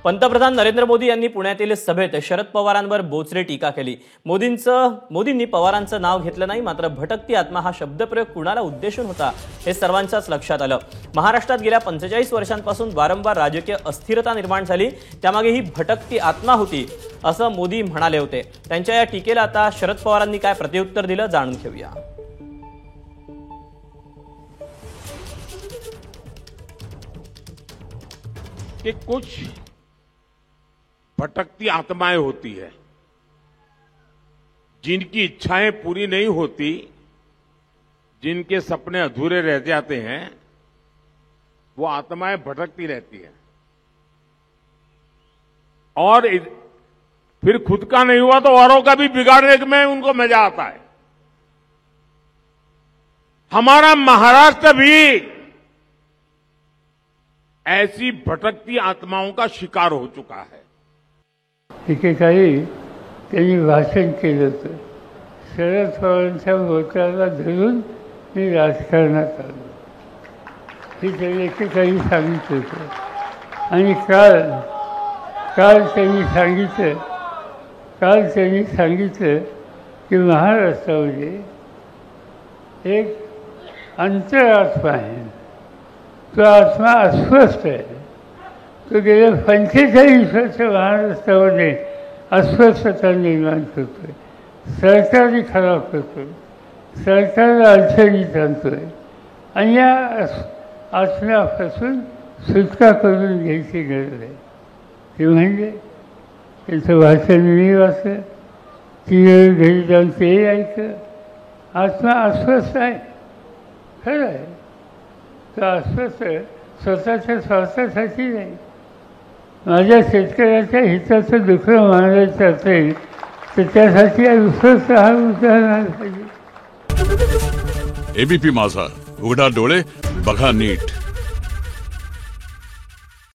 पंतप्रधान नरेंद्र मोदी यांनी पुण्यातील सभेत शरद पवारांवर बोचरी टीका केली। मोदींनी पवारांचं नाव घेतलं नाही, मात्र भटकती आत्मा हा शब्दप्रयोग कुणाला उद्देशून होता हे सर्वांच्याच लक्षात आलं। महाराष्ट्रात गेल्या 45 वर्षांपासून वारंवार राजकीय अस्थिरता निर्माण झाली, त्यामागे ही भटकती आत्मा होती असं मोदी म्हणाले होते। त्यांच्या या टीकेला आता शरद पवारांनी काय प्रत्युत्तर दिलं जाणून घेऊया। कि कुछ भटकती आत्माएं होती है, जिनकी इच्छाएं पूरी नहीं होती, जिनके सपने अधूरे रह जाते हैं, वो आत्माएं भटकती रहती हैं और फिर खुद का नहीं हुआ तो औरों का भी बिगाड़ने में उनको मजा आता है। हमारा महाराष्ट्र भी ऐसी भटकती आत्माओं का शिकार हो चुका है। एकेकाळी त्यांनी भाषण केलं होतं, शरद पवारांच्या बोटाला धरून मी राजकारणात आलो, हे त्यांनी एकेकाळी सांगितलं होतं। आणि काल त्यांनी सांगितलं की महाराष्ट्रामध्ये एक अंतरात्मा आहे, तो आत्मा अस्वस्थ आहे। तो गेल्या 45 वर्ष महाराष्ट्रामध्ये अस्वस्थता निर्माण करतोय, सरकारही खराब करतोय, सरकारला अडचणीत आणतोय। आणि या आत्म्यापासून सुटका करून घ्यायची गरज आहे। ते म्हणजे त्यांचं भाषण मी वाचलं, ती घरी जाऊन तेही ऐकलं। आत्मा अस्वस्थ आहे, खरं आहे। तो अस्वस्थ स्वतःच्या स्वार्थासाठी नाही, माझ्या शेतकऱ्याच्या हिताचं दुखणं मांडायचं असेल तर त्यासाठी अस्वस्थ हा उदाहरण पाहिजे। एबीपी माझा, उघडा डोळे बघा नीट।